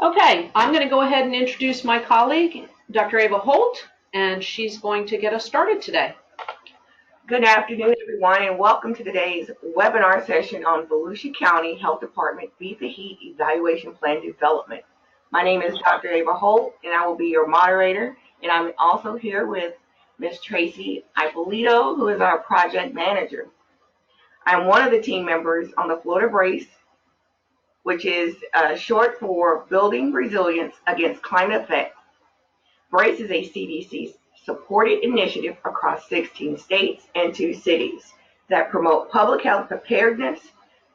Okay, I'm going to go ahead and introduce my colleague, Dr. Ava Holt, and she's going to get us started today. Good afternoon, everyone, and welcome to today's webinar session on Volusia County Health Department Beat the Heat Evaluation Plan Development. My name is Dr. Ava Holt, and I will be your moderator, and I'm also here with Ms. Tracy Ippolito, who is our project manager. I'm one of the team members on the Florida BRACE, which is short for Building Resilience Against Climate Effects. BRACE is a CDC-supported initiative across 16 states and 2 cities that promote public health preparedness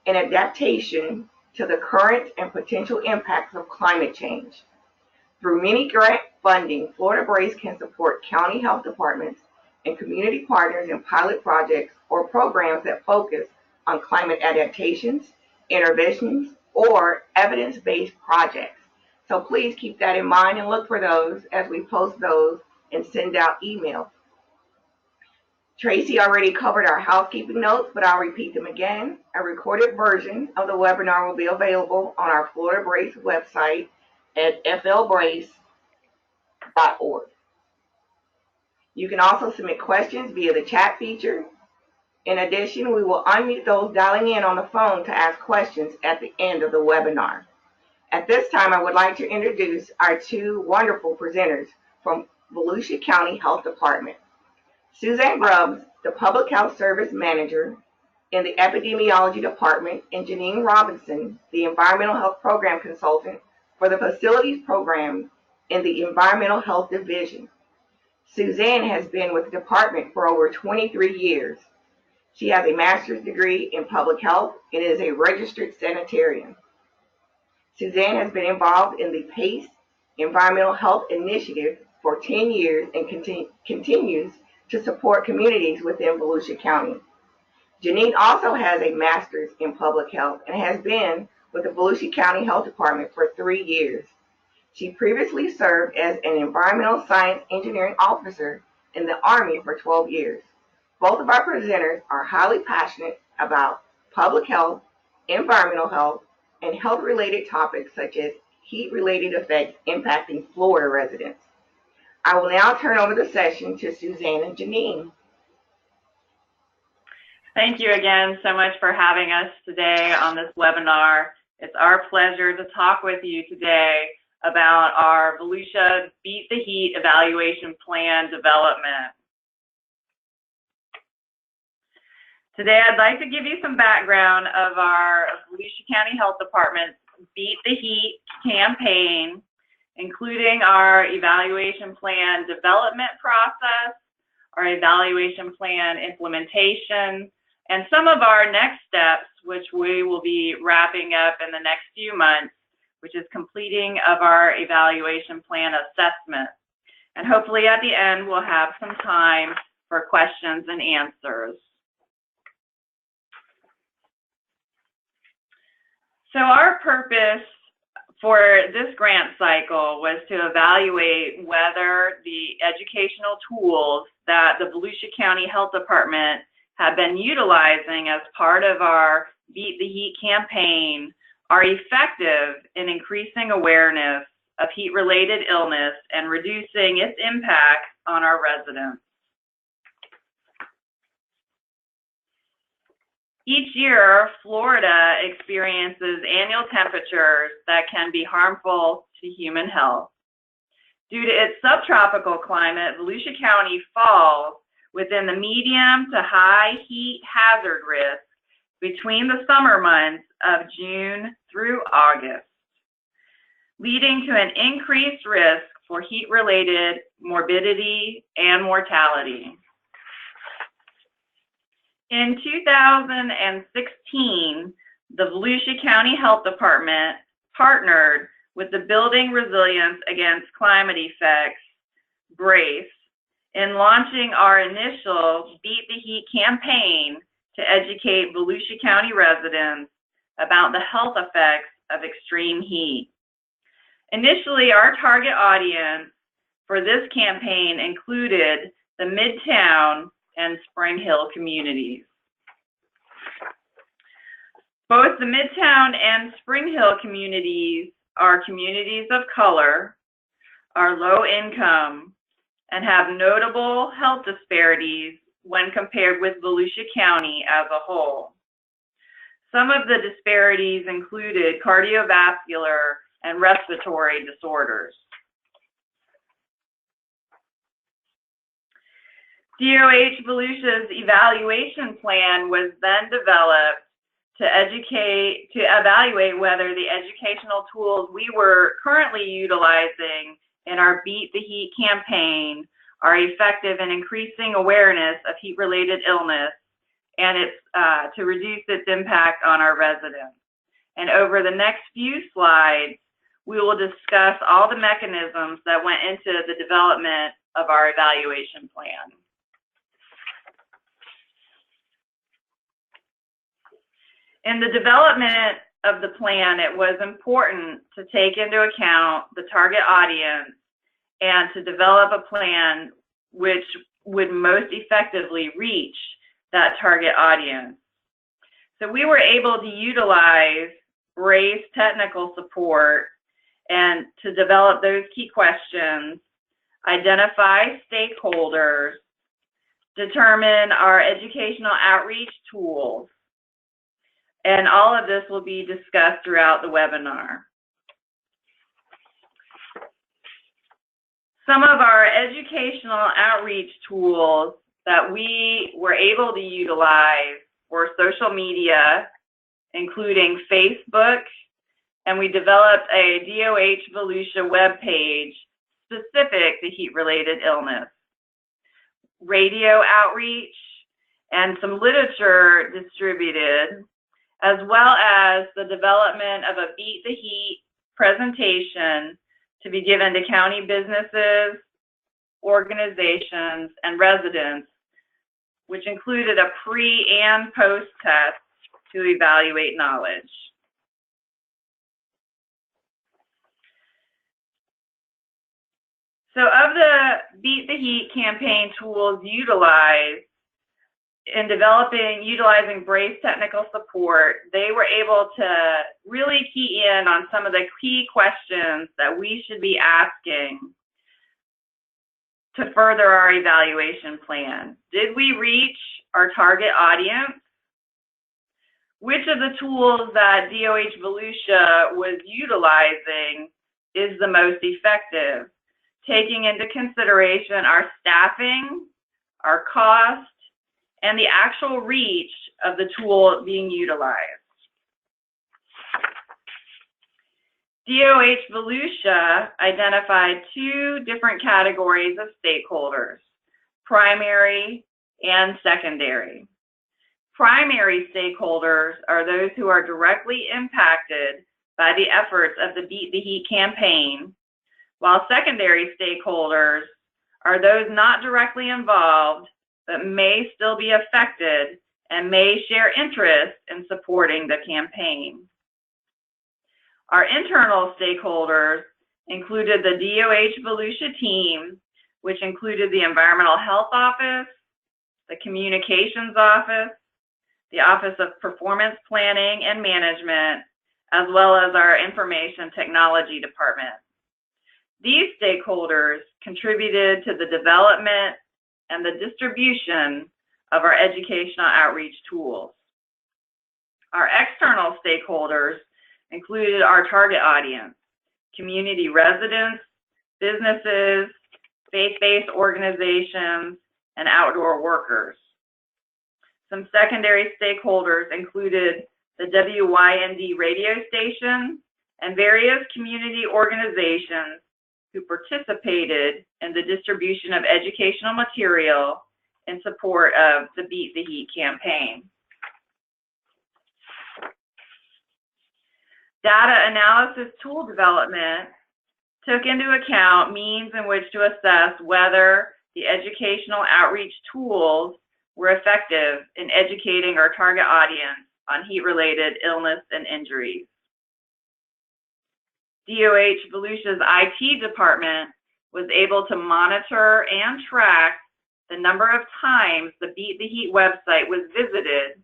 and adaptation to the current and potential impacts of climate change. Through many grant funding, Florida BRACE can support county health departments and community partners in pilot projects or programs that focus on climate adaptations, interventions, or evidence-based projects. So please keep that in mind and look for those as we post those and send out emails. Tracy already covered our housekeeping notes, but I'll repeat them again. A recorded version of the webinar will be available on our Florida BRACE website at flbrace.org. You can also submit questions via the chat feature. In addition, we will unmute those dialing in on the phone to ask questions at the end of the webinar. At this time, I would like to introduce our 2 wonderful presenters from Volusia County Health Department. Suzanne Grubbs, the Public Health Service Manager in the Epidemiology Department, and Janine Robinson, the Environmental Health Program Consultant for the Facilities Program in the Environmental Health Division. Suzanne has been with the department for over 23 years. She has a master's degree in public health and is a registered sanitarian. Suzanne has been involved in the PACE Environmental Health Initiative for 10 years and continues to support communities within Volusia County. Janine also has a master's in public health and has been with the Volusia County Health Department for 3 years. She previously served as an environmental science engineering officer in the Army for 12 years. Both of our presenters are highly passionate about public health, environmental health, and health-related topics such as heat-related effects impacting Florida residents. I will now turn over the session to Suzanne and Janine. Thank you again so much for having us today on this webinar. It's our pleasure to talk with you today about our Volusia Beat the Heat Evaluation Plan development. Today, I'd like to give you some background of our Volusia County Health Department's Beat the Heat campaign, including our evaluation plan development process, our evaluation plan implementation, and some of our next steps, which we will be wrapping up in the next few months, which is completing of our evaluation plan assessment. And hopefully at the end, we'll have some time for questions and answers. So our purpose for this grant cycle was to evaluate whether the educational tools that the Volusia County Health Department have been utilizing as part of our Beat the Heat campaign are effective in increasing awareness of heat-related illness and reducing its impact on our residents. Each year, Florida experiences annual temperatures that can be harmful to human health. Due to its subtropical climate, Volusia County falls within the medium to high heat hazard risk between the summer months of June through August, leading to an increased risk for heat-related morbidity and mortality. In 2016, the Volusia County Health Department partnered with the Building Resilience Against Climate Effects, BRACE, in launching our initial Beat the Heat campaign to educate Volusia County residents about the health effects of extreme heat. Initially, our target audience for this campaign included the Midtown and Spring Hill communities. Both the Midtown and Spring Hill communities are communities of color, are low income, and have notable health disparities when compared with Volusia County as a whole. Some of the disparities included cardiovascular and respiratory disorders. DOH Volusia's evaluation plan was then developed to evaluate whether the educational tools we were currently utilizing in our Beat the Heat campaign are effective in increasing awareness of heat-related illness and to reduce its impact on our residents. And over the next few slides, we will discuss all the mechanisms that went into the development of our evaluation plan. In the development of the plan, it was important to take into account the target audience and to develop a plan which would most effectively reach that target audience. So we were able to utilize BRACE technical support and to develop those key questions, identify stakeholders, determine our educational outreach tools, and all of this will be discussed throughout the webinar. Some of our educational outreach tools that we were able to utilize were social media, including Facebook, and we developed a DOH Volusia webpage specific to heat-related illness, radio outreach, and some literature distributed, as well as the development of a Beat the Heat presentation to be given to county businesses, organizations, and residents, which included a pre- and post-test to evaluate knowledge. So of the Beat the Heat campaign tools utilized in utilizing BRACE technical support, they were able to really key in on some of the key questions that we should be asking to further our evaluation plan. Did we reach our target audience? Which of the tools that DOH Volusia was utilizing is the most effective, taking into consideration our staffing, our cost, and the actual reach of the tool being utilized. DOH Volusia identified two different categories of stakeholders, primary and secondary. Primary stakeholders are those who are directly impacted by the efforts of the Beat the Heat campaign, while secondary stakeholders are those not directly involved but may still be affected and may share interest in supporting the campaign. Our internal stakeholders included the DOH Volusia team, which included the Environmental Health Office, the Communications Office, the Office of Performance Planning and Management, as well as our Information Technology Department. These stakeholders contributed to the development and the distribution of our educational outreach tools. Our external stakeholders included our target audience, community residents, businesses, faith-based organizations, and outdoor workers. Some secondary stakeholders included the WYND radio station and various community organizations who participated in the distribution of educational material in support of the Beat the Heat campaign. Data analysis tool development took into account means in which to assess whether the educational outreach tools were effective in educating our target audience on heat-related illness and injuries. DOH Volusia's IT department was able to monitor and track the number of times the Beat the Heat website was visited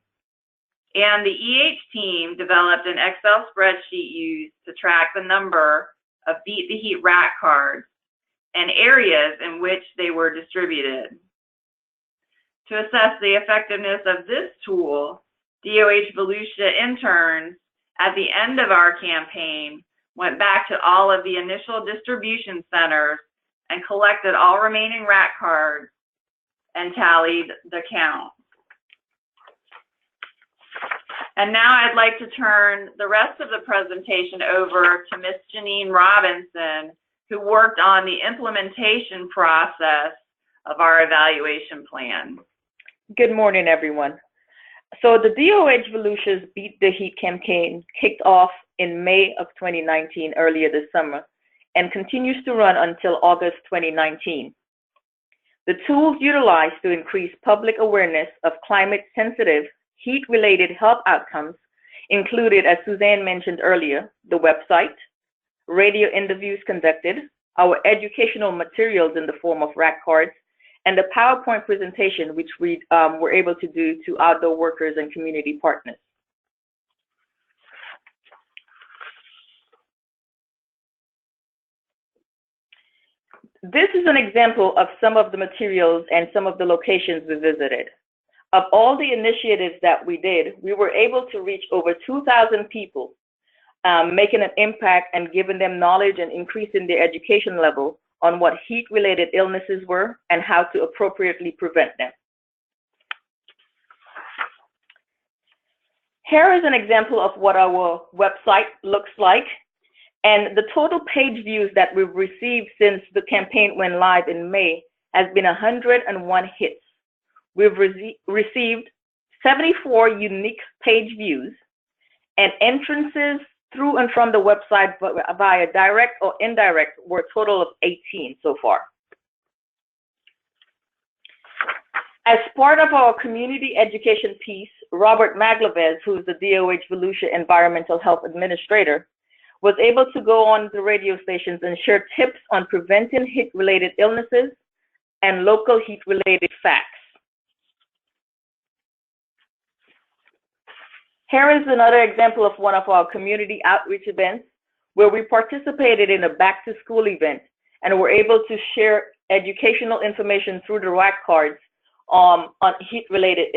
And the EH team developed an Excel spreadsheet used to track the number of Beat the Heat rack cards and areas in which they were distributed. To assess the effectiveness of this tool, DOH Volusia interns at the end of our campaign went back to all of the initial distribution centers and collected all remaining rack cards and tallied the count. And now I'd like to turn the rest of the presentation over to Ms. Janine Robinson, who worked on the implementation process of our evaluation plan. Good morning, everyone. So the DOH Volusia's Beat the Heat campaign kicked off in May of 2019, earlier this summer, and continues to run until August 2019. The tools utilized to increase public awareness of climate-sensitive, heat-related health outcomes included, as Suzanne mentioned earlier, the website, radio interviews conducted, our educational materials in the form of rack cards, and the PowerPoint presentation, which we were able to do to outdoor workers and community partners. This is an example of some of the materials and some of the locations we visited. Of all the initiatives that we did, we were able to reach over 2,000 people, making an impact and giving them knowledge and increasing their education level on what heat-related illnesses were and how to appropriately prevent them. Here is an example of what our website looks like. And the total page views that we've received since the campaign went live in May has been 101 hits. We've received 74 unique page views, and entrances through and from the website via direct or indirect were a total of 18 so far. As part of our community education piece, Robert Maglaves, who's the DOH Volusia Environmental Health Administrator, was able to go on the radio stations and share tips on preventing heat-related illnesses and local heat-related facts. Here is another example of one of our community outreach events where we participated in a back-to-school event and were able to share educational information through the rack cards on heat-related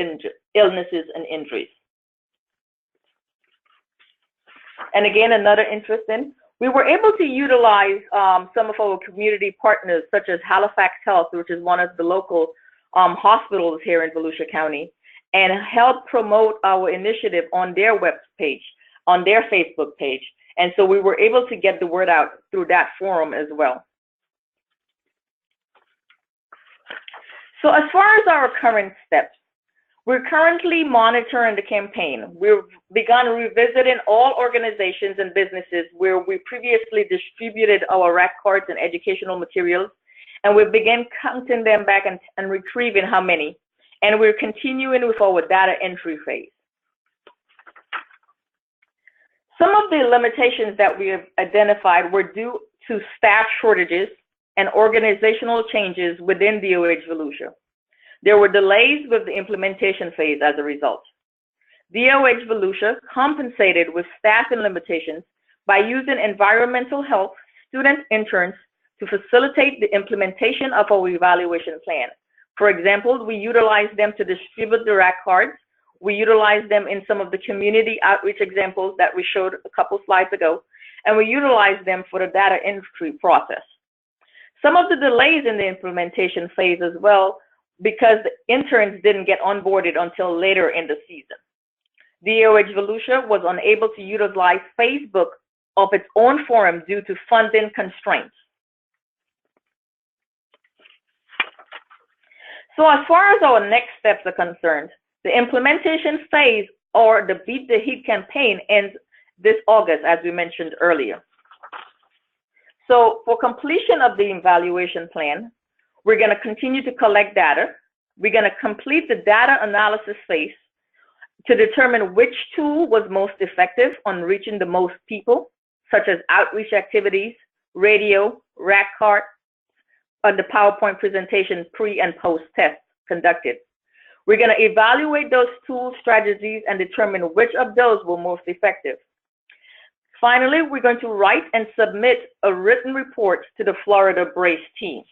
illnesses and injuries. And again, another interesting, we were able to utilize some of our community partners, such as Halifax Health, which is one of the local hospitals here in Volusia County, and help promote our initiative on their web page, on their Facebook page. And so we were able to get the word out through that forum as well. So as far as our current steps, we're currently monitoring the campaign. We've begun revisiting all organizations and businesses where we previously distributed our rack cards and educational materials, and we began counting them back and retrieving how many. And we're continuing with our data entry phase. Some of the limitations that we have identified were due to staff shortages and organizational changes within DOH Volusia. There were delays with the implementation phase as a result. DOH Volusia compensated with staffing limitations by using environmental health student interns to facilitate the implementation of our evaluation plan. For example, we utilized them to distribute the rack cards. We utilized them in some of the community outreach examples that we showed a couple slides ago, and we utilized them for the data entry process. Some of the delays in the implementation phase as well, because the interns didn't get onboarded until later in the season. DOH Volusia was unable to utilize Facebook of its own forum due to funding constraints. So as far as our next steps are concerned, the implementation phase or the Beat the Heat campaign ends this August, as we mentioned earlier. So for completion of the evaluation plan, we're going to continue to collect data. We're going to complete the data analysis phase to determine which tool was most effective on reaching the most people, such as outreach activities, radio, rack card, and the PowerPoint presentation pre and post tests conducted. We're going to evaluate those tools, strategies, and determine which of those were most effective. Finally, we're going to write and submit a written report to the Florida BRACE team.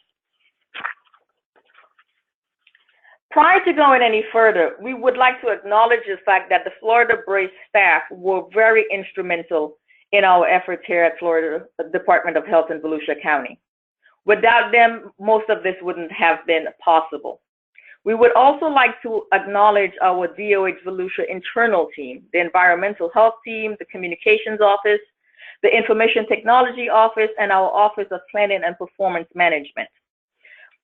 Prior to going any further, we would like to acknowledge the fact that the Florida BRACE staff were very instrumental in our efforts here at Florida Department of Health in Volusia County. Without them, most of this wouldn't have been possible. We would also like to acknowledge our DOH Volusia internal team, the environmental health team, the communications office, the information technology office, and our office of planning and performance management.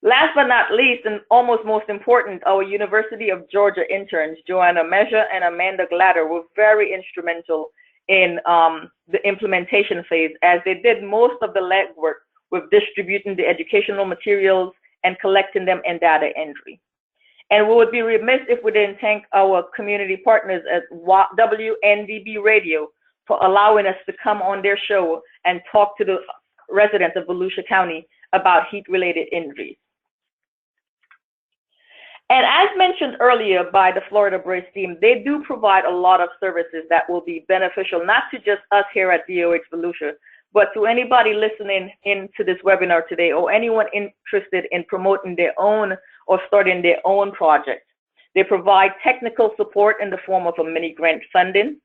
Last but not least, and almost most important, our University of Georgia interns, Joanna Measure and Amanda Glatter, were very instrumental in the implementation phase, as they did most of the legwork with distributing the educational materials and collecting them in data entry. And we would be remiss if we didn't thank our community partners at WNDB Radio for allowing us to come on their show and talk to the residents of Volusia County about heat-related injuries. And as mentioned earlier by the Florida BRACE team, they do provide a lot of services that will be beneficial, not to just us here at DOH Volusia, but to anybody listening into this webinar today, or anyone interested in promoting their own or starting their own project. They provide technical support in the form of a mini grant funding.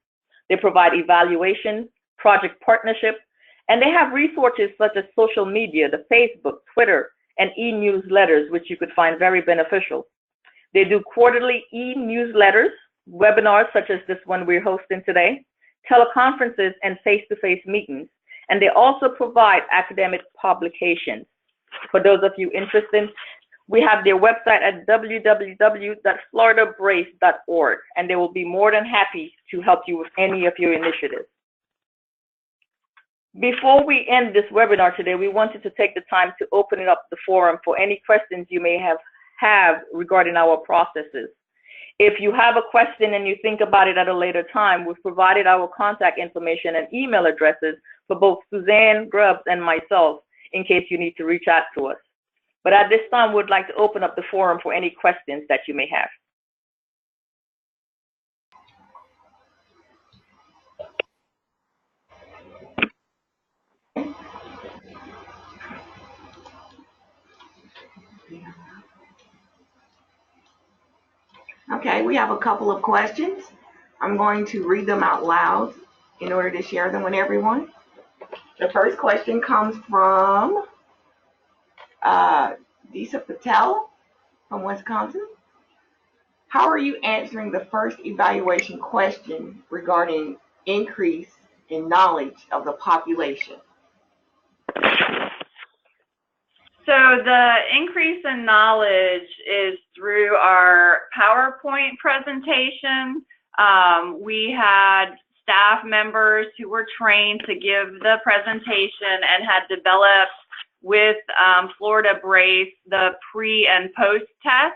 They provide evaluation, project partnership, and they have resources such as social media, the Facebook, Twitter, and e-newsletters, which you could find very beneficial. They do quarterly e-newsletters, webinars such as this one we're hosting today, teleconferences, and face-to-face meetings. And they also provide academic publications. For those of you interested, we have their website at www.floridabrace.org, and they will be more than happy to help you with any of your initiatives. Before we end this webinar today, we wanted to take the time to open it up the forum for any questions you may have regarding our processes. If you have a question and you think about it at a later time, we've provided our contact information and email addresses for both Suzanne Grubbs and myself in case you need to reach out to us. But at this time, we'd like to open up the forum for any questions that you may have. Okay, we have a couple of questions. I'm going to read them out loud in order to share them with everyone. The first question comes from Disa Patel from Wisconsin. How are you answering the first evaluation question regarding increase in knowledge of the population? So the increase in knowledge is through our PowerPoint presentation. We had staff members who were trained to give the presentation and had developed with Florida BRACE the pre and post test.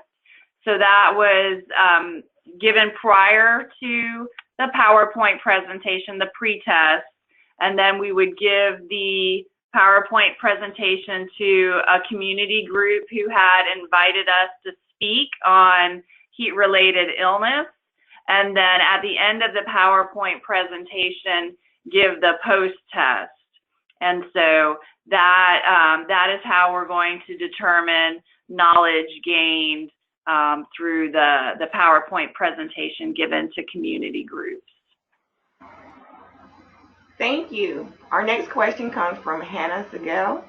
So that was given prior to the PowerPoint presentation, the pre-test, and then we would give the PowerPoint presentation to a community group who had invited us to speak on heat-related illness, and then at the end of the PowerPoint presentation, give the post-test. And so that is how we're going to determine knowledge gained through the PowerPoint presentation given to community groups. Thank you. Our next question comes from Hannah Segal.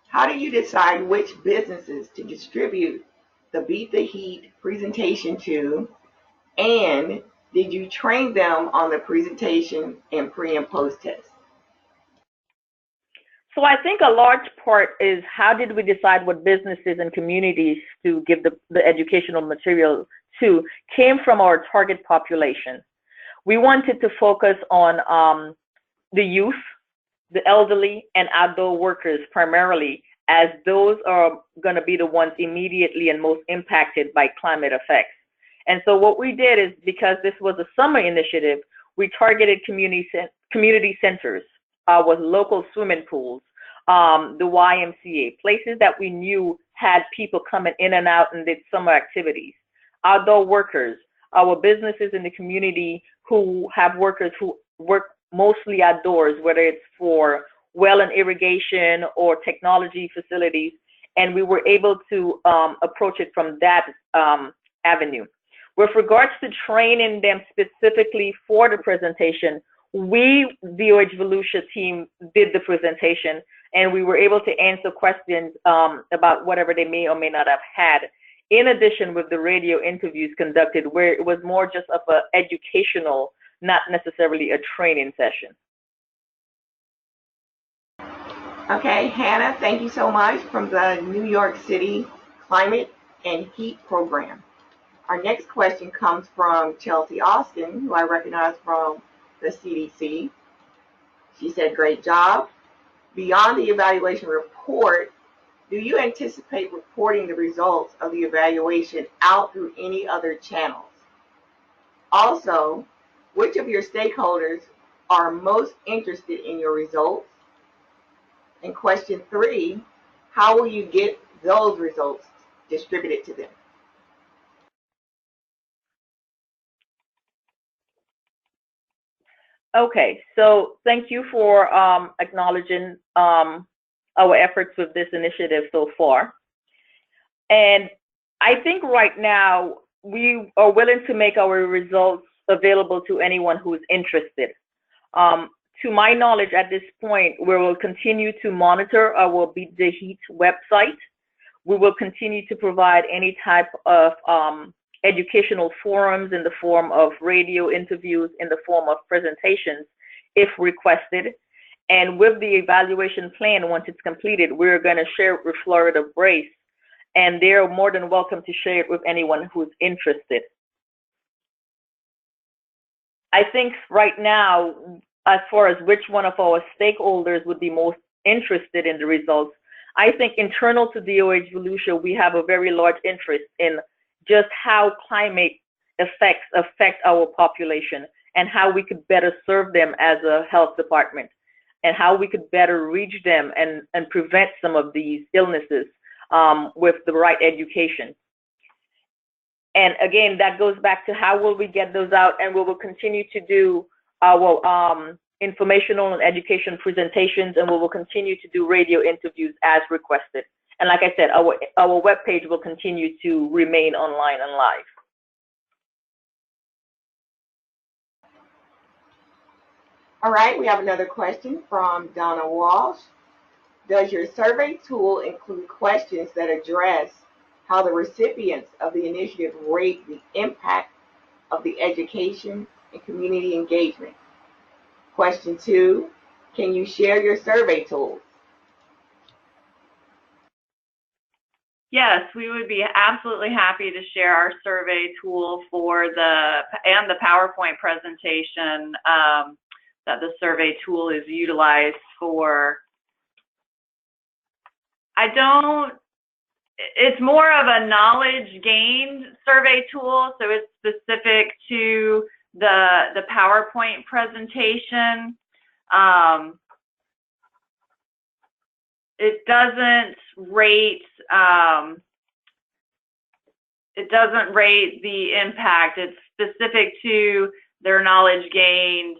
How do you decide which businesses to distribute the Beat the Heat presentation to, and did you train them on the presentation and pre and post test? So I think a large part is how did we decide what businesses and communities to give the educational material to came from our target population. We wanted to focus on the youth, the elderly, and outdoor workers primarily, as those are going to be the ones immediately and most impacted by climate effects. And so what we did is, because this was a summer initiative, we targeted community centers with local swimming pools, the YMCA, places that we knew had people coming in and out and did summer activities. outdoor workers, our businesses in the community who have workers who work mostly outdoors, whether it's for well and irrigation or technology facilities, and we were able to approach it from that avenue. With regards to training them specifically for the presentation, we, VOH Volusia team, did the presentation, and we were able to answer questions about whatever they may or may not have had. In addition, with the radio interviews conducted, where it was more just of an educational, not necessarily a training session. Okay, Hannah, thank you so much from the New York City Climate and Heat Program. Our next question comes from Chelsea Austin, who I recognize from the CDC. She said, great job. Beyond the evaluation report, do you anticipate reporting the results of the evaluation out through any other channels? Also, which of your stakeholders are most interested in your results? And question 3, how will you get those results distributed to them? Okay, so thank you for acknowledging our efforts with this initiative so far. And I think right now we are willing to make our results available to anyone who is interested. To my knowledge at this point, we will continue to monitor our Beat the Heat website. We will continue to provide any type of educational forums in the form of radio interviews, in the form of presentations, if requested. And with the evaluation plan, once it's completed, we're going to share it with Florida Brace, and they're more than welcome to share it with anyone who's interested. I think right now, as far as which one of our stakeholders would be most interested in the results, I think internal to VOH Volusia, we have a very large interest in just how climate effects affect our population and how we could better serve them as a health department and how we could better reach them and prevent some of these illnesses with the right education. And again, that goes back to how will we get those out, and we will continue to do our informational and education presentations, and we will continue to do radio interviews as requested. And like I said, our webpage will continue to remain online and live. All right, we have another question from Donna Walsh. Does your survey tool include questions that address how the recipients of the initiative rate the impact of the education and community engagement? Question 2, can you share your survey tools? Yes, we would be absolutely happy to share our survey tool for the PowerPoint presentation that the survey tool is utilized for. It's more of a knowledge gained survey tool, so it's specific to the PowerPoint presentation. It doesn't rate the impact. It's specific to their knowledge gained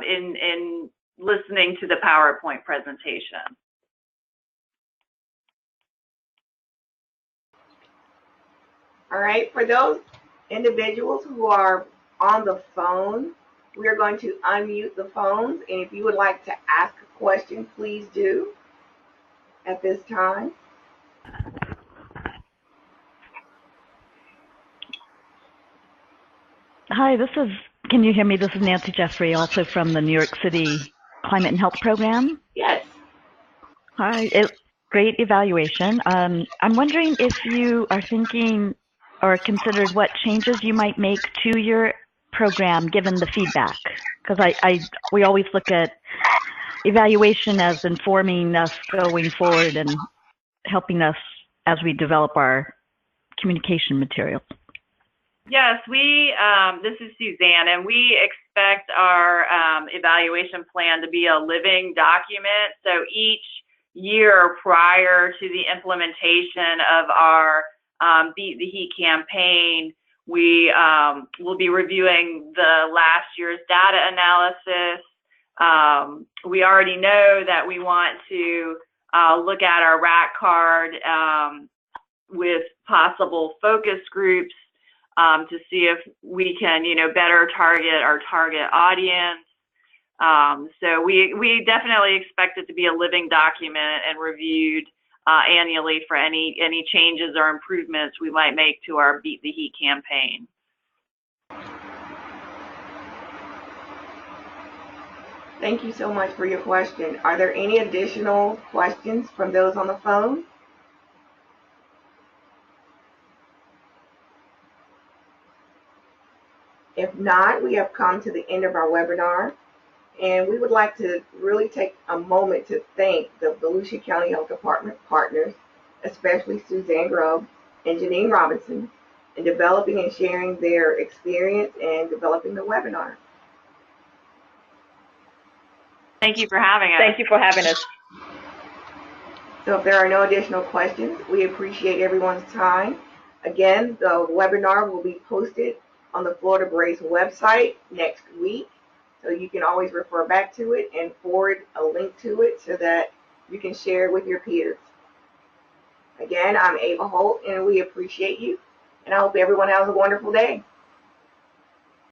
in listening to the PowerPoint presentation. All right, for those individuals who are on the phone, we are going to unmute the phones, and if you would like to ask a question, please do at this time. Hi, can you hear me? This is Nancy Jeffrey, also from the New York City Climate and Health Program. Yes. Hi, great evaluation. I'm wondering if you are thinking or considered what changes you might make to your program given the feedback, because we always look at evaluation as informing us going forward and helping us as we develop our communication materials. Yes, this is Suzanne, and we expect our evaluation plan to be a living document. So each year prior to the implementation of our Beat the Heat campaign, We will be reviewing the last year's data analysis. We already know that we want to look at our RAC card with possible focus groups to see if we can, better target our target audience. So we definitely expect it to be a living document and reviewed annually for any changes or improvements we might make to our Beat the Heat campaign. Thank you so much for your question. Are there any additional questions from those on the phone? If not, we have come to the end of our webinar, and we would like to really take a moment to thank the Volusia County Health Department partners, especially Suzanne Grubb and Janine Robinson, in developing and sharing their experience and developing the webinar. Thank you for having us. Thank you for having us. So if there are no additional questions, we appreciate everyone's time. Again, the webinar will be posted on the Florida Brace website next week. So you can always refer back to it and forward a link to it so that you can share it with your peers. Again, I'm Ava Holt, and we appreciate you. And I hope everyone has a wonderful day.